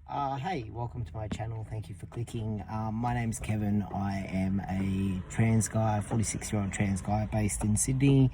Hey, welcome to my channel. Thank you for clicking. My name's Kevin. I am a trans guy, 46-year-old trans guy based in Sydney.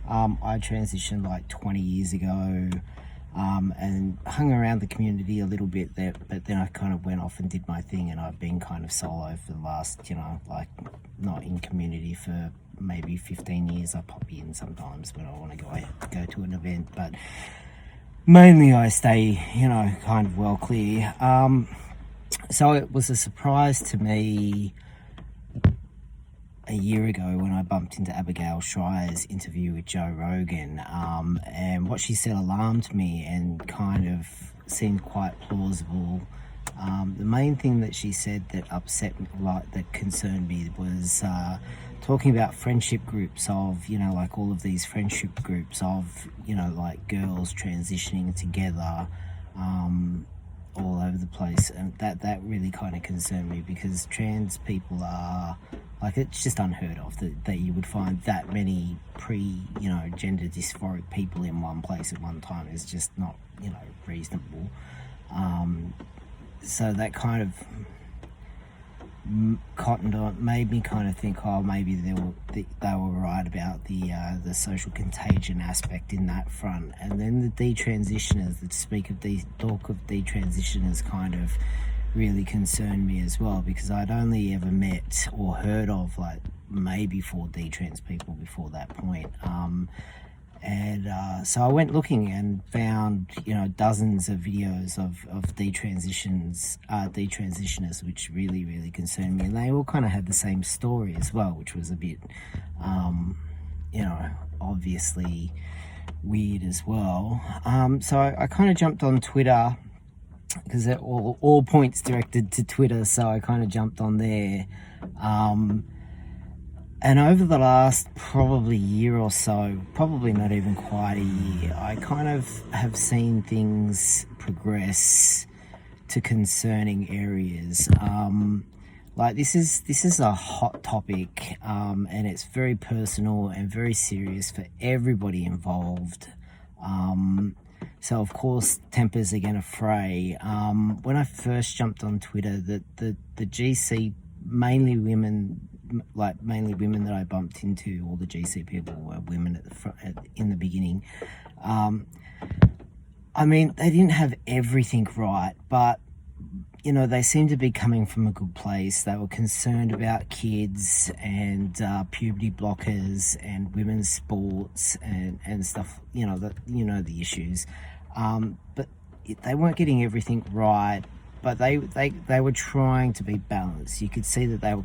I transitioned like 20 years ago and hung around the community a little bit there, but then I kind of went off and did my thing, and I've been kind of solo for the last, like not in community for maybe 15 years. I pop in sometimes when I want to go to an event, but mainly I stay, kind of well clear. So it was a surprise to me a year ago when I bumped into Abigail Schreier's interview with Joe Rogan, and what she said alarmed me and kind of seemed quite plausible. The main thing that she said that upset me, that concerned me, was talking about friendship groups of, like all of these friendship groups of, like girls transitioning together all over the place. And that really kind of concerned me, because trans people are, like, it's just unheard of that you would find that many gender dysphoric people in one place at one time. Is just not, reasonable. So that kind of cottoned on, made me kind of think, oh, maybe they were right about the social contagion aspect in that front. And then the detransitioners that talk of detransitioners kind of really concerned me as well, because I'd only ever met or heard of like maybe 4 detrans people before that point. So I went looking and found, dozens of videos of detransitioners, which really concerned me. And they all kind of had the same story as well, which was a bit, obviously weird as well. So I kind of jumped on Twitter, because they're all points directed to Twitter. So I kind of jumped on there. And over the last probably year or so, probably not even quite a year, I kind of have seen things progress to concerning areas. Like this is a hot topic, and it's very personal and very serious for everybody involved. So of course tempers are gonna fray. When I first jumped on Twitter, the GC, mainly women that I bumped into, all the GC people were women at the front in the beginning. I mean, they didn't have everything right, but they seemed to be coming from a good place. They were concerned about kids and puberty blockers and women's sports and stuff, the issues. But they weren't getting everything right, but they were trying to be balanced. You could see that they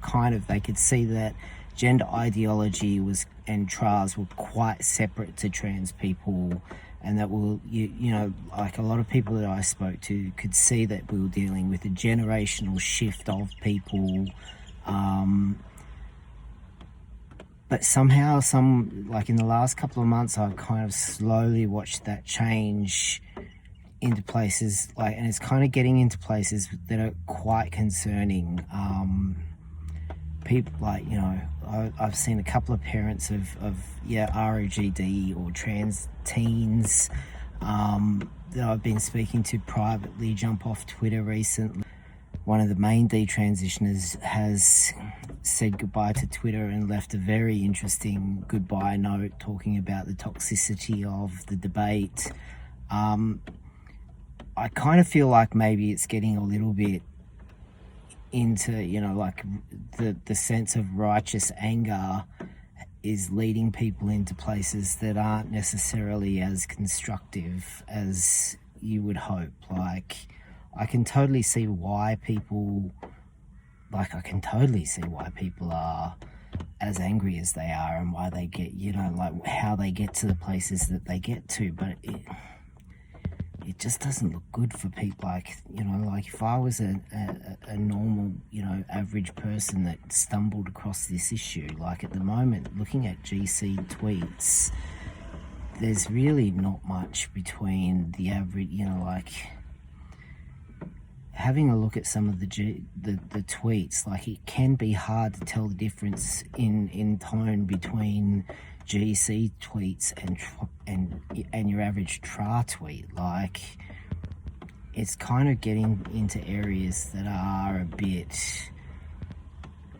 could see that gender ideology and trans were quite separate to trans people, and that like a lot of people that I spoke to could see that we were dealing with a generational shift of people. But somehow, like in the last couple of months, I've kind of slowly watched that change into places, and it's kind of getting into places that are quite concerning. People I've seen a couple of parents of ROGD or trans teens that I've been speaking to privately jump off Twitter recently. One of the main detransitioners has said goodbye to Twitter and left a very interesting goodbye note talking about the toxicity of the debate. I kind of feel like maybe it's getting a little bit into, like the sense of righteous anger is leading people into places that aren't necessarily as constructive as you would hope. Like, I can totally see why people are as angry as they are, and why they get, like how they get to the places that they get to, but it just doesn't look good for people. Like, like if I was a normal, average person that stumbled across this issue, like at the moment, looking at GC tweets, there's really not much between the average, like having a look at some of the tweets, like it can be hard to tell the difference in tone between GC tweets and your average tra tweet. Like, it's kind of getting into areas that are a bit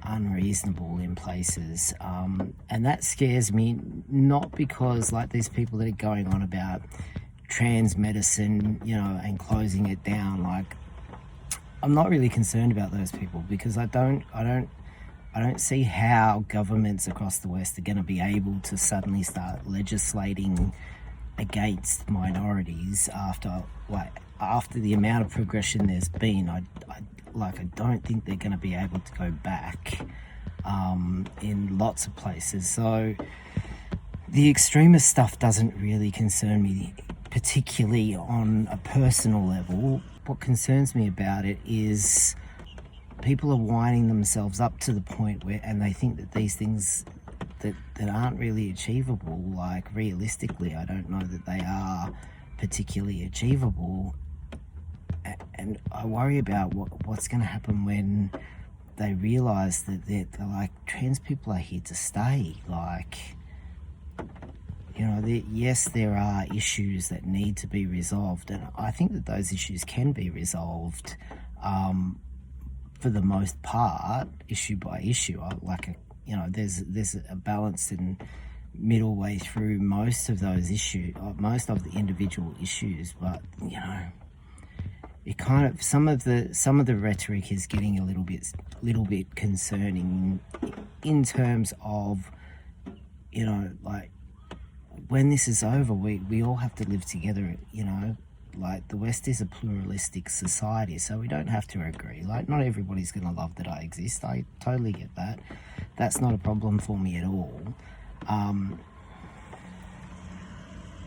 unreasonable in places, and that scares me, not because like these people that are going on about trans medicine, you know, and closing it down, like I'm not really concerned about those people, because I don't see how governments across the West are going to be able to suddenly start legislating against minorities after the amount of progression there's been. I don't think they're going to be able to go back in lots of places. So the extremist stuff doesn't really concern me, particularly on a personal level. What concerns me about it is people are winding themselves up to the point where, and they think that these things that aren't really achievable, like realistically, I don't know that they are particularly achievable. And I worry about what's going to happen when they realise that they're like, trans people are here to stay. Like, you know, yes, there are issues that need to be resolved, and I think that those issues can be resolved for the most part, issue by issue. There's a balanced and middle way through most of those issues, most of the individual issues, but you know, it kind of, some of the rhetoric is getting a little bit concerning in terms of, you know, like, when this is over, we all have to live together, you know. Like, the West is a pluralistic society, so we don't have to agree. Like, not everybody's going to love that I exist. I totally get that. That's not a problem for me at all.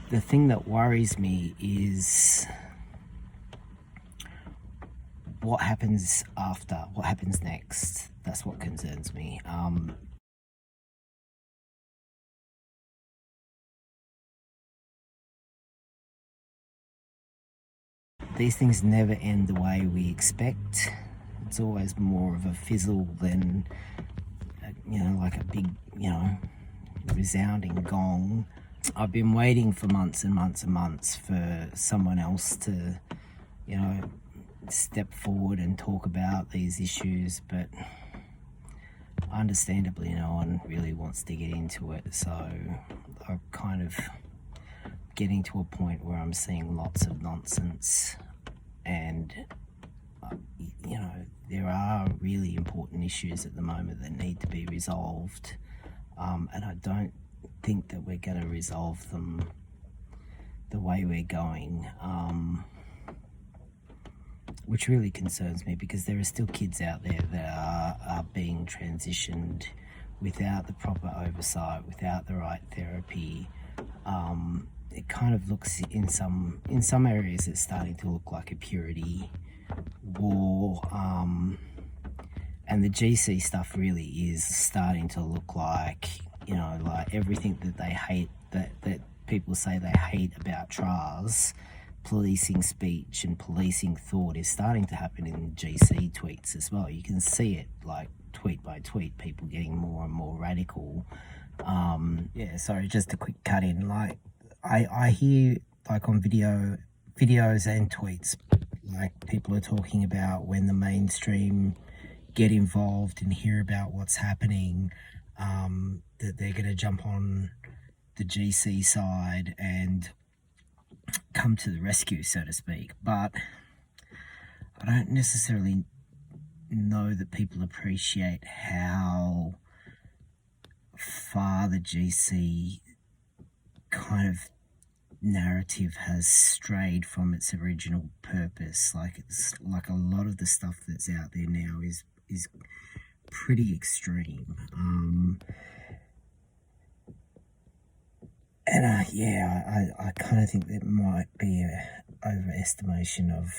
The thing that worries me is what happens after, what happens next. That's what concerns me. These things never end the way we expect. It's always more of a fizzle than, you know, like a big, you know, resounding gong. I've been waiting for months and months and months for someone else to, you know, step forward and talk about these issues, but understandably no one really wants to get into it. So I'm kind of getting to a point where I'm seeing lots of nonsense, and you know, there are really important issues at the moment that need to be resolved, and I don't think that we're going to resolve them the way we're going, which really concerns me, because there are still kids out there that are being transitioned without the proper oversight, without the right therapy. It kind of looks, in some areas, it's starting to look like a purity war, and the GC stuff really is starting to look like, you know, like everything that they hate, that people say they hate about trials, policing speech and policing thought, is starting to happen in GC tweets as well. You can see it, like, tweet by tweet, people getting more and more radical. Yeah, sorry, just a quick cut in. Like, I hear, like, on videos and tweets, like, people are talking about when the mainstream get involved and hear about what's happening, that they're going to jump on the GC side and come to the rescue, so to speak. But I don't necessarily know that people appreciate how far the GC kind of narrative has strayed from its original purpose. Like, it's like a lot of the stuff that's out there now is pretty extreme. And yeah, I kind of think there might be a overestimation of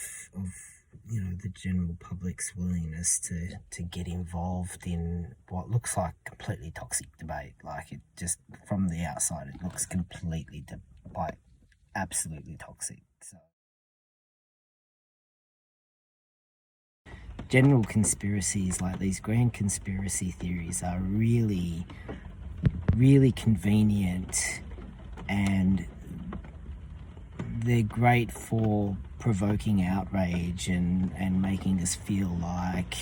you know, the general public's willingness to get involved in what looks like completely toxic debate. Like, it just, from the outside, it looks completely like absolutely toxic. So, general conspiracies, like these grand conspiracy theories, are really, really convenient, and they're great for provoking outrage and making us feel like,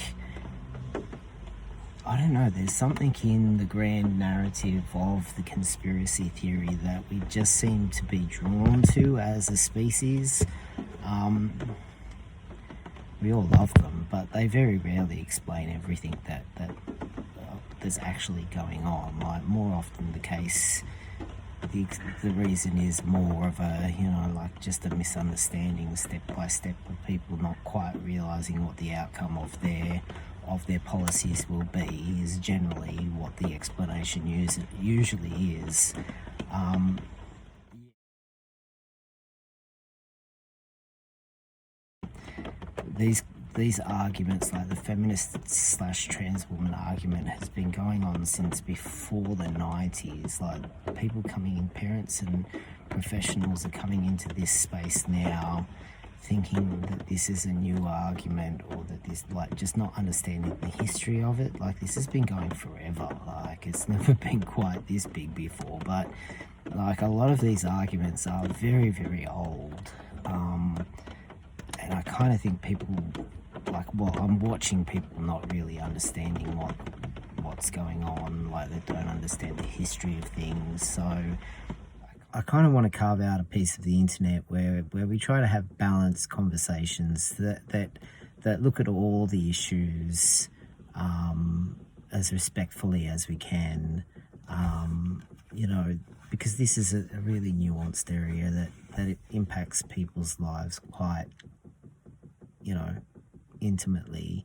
I don't know, there's something in the grand narrative of the conspiracy theory that we just seem to be drawn to as a species. We all love them, but they very rarely explain everything that's actually going on. Like, more often the case, the reason is more of a, like just a misunderstanding step by step of people not quite realizing what the outcome of their policies will be, is generally what the explanation usually is. These arguments, like the feminist/trans woman argument, has been going on since before the 90s. Like, people coming in, parents and professionals are coming into this space now thinking that this is a new argument, or that this, like, just not understanding the history of it. Like, this has been going forever. Like, it's never been quite this big before, but like, a lot of these arguments are very, very old. And I kind of think people, like, well, I'm watching people not really understanding what's going on. Like, they don't understand the history of things. So I kind of want to carve out a piece of the internet where we try to have balanced conversations that look at all the issues as respectfully as we can. Because this is a really nuanced area that it impacts people's lives quite, intimately.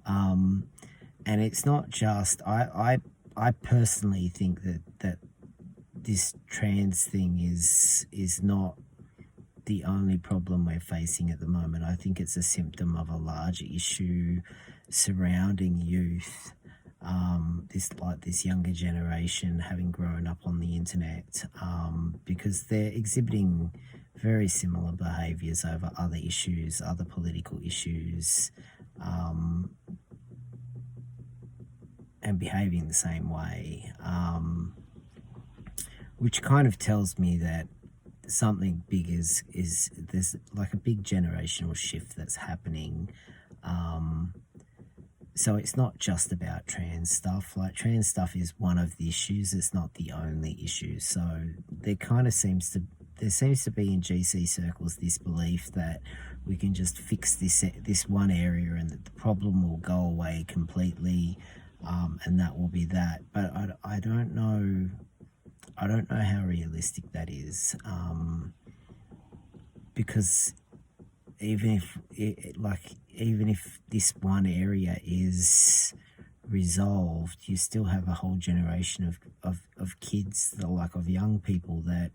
And it's not just, I personally think that this trans thing is not the only problem we're facing at the moment. I think it's a symptom of a larger issue surrounding youth. This younger generation having grown up on the internet, because they're exhibiting very similar behaviours over other issues, other political issues, and behaving the same way, which kind of tells me that something big is there's like a big generational shift that's happening. So it's not just about trans stuff. Like, trans stuff is one of the issues, it's not the only issue. So there seems to be in GC circles this belief that we can just fix this one area and that the problem will go away completely, and that will be that. But I don't know how realistic that is, because even if this one area is resolved, you still have a whole generation of kids, of young people that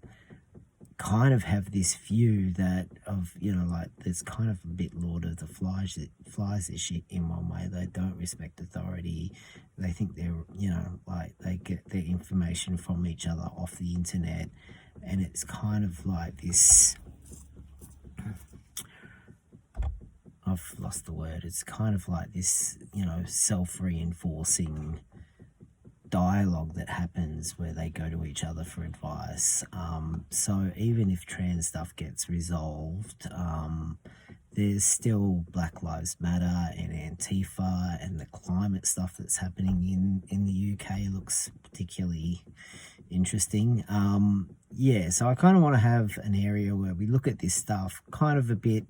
kind of have this view that there's kind of a bit Lord of the Flies this shit in one way. They don't respect authority. They think they're, they get their information from each other off the internet, and it's kind of like this, I've lost the word. It's kind of like this, self-reinforcing dialogue that happens where they go to each other for advice. So even if trans stuff gets resolved, there's still Black Lives Matter and Antifa, and the climate stuff that's happening in the UK looks particularly interesting. So I kind of want to have an area where we look at this stuff kind of a bit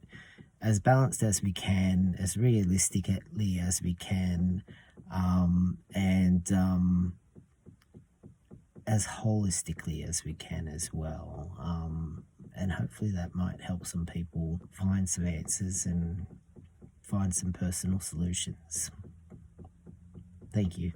as balanced as we can, as realistically as we can, and as holistically as we can as well. And hopefully that might help some people find some answers and find some personal solutions. Thank you.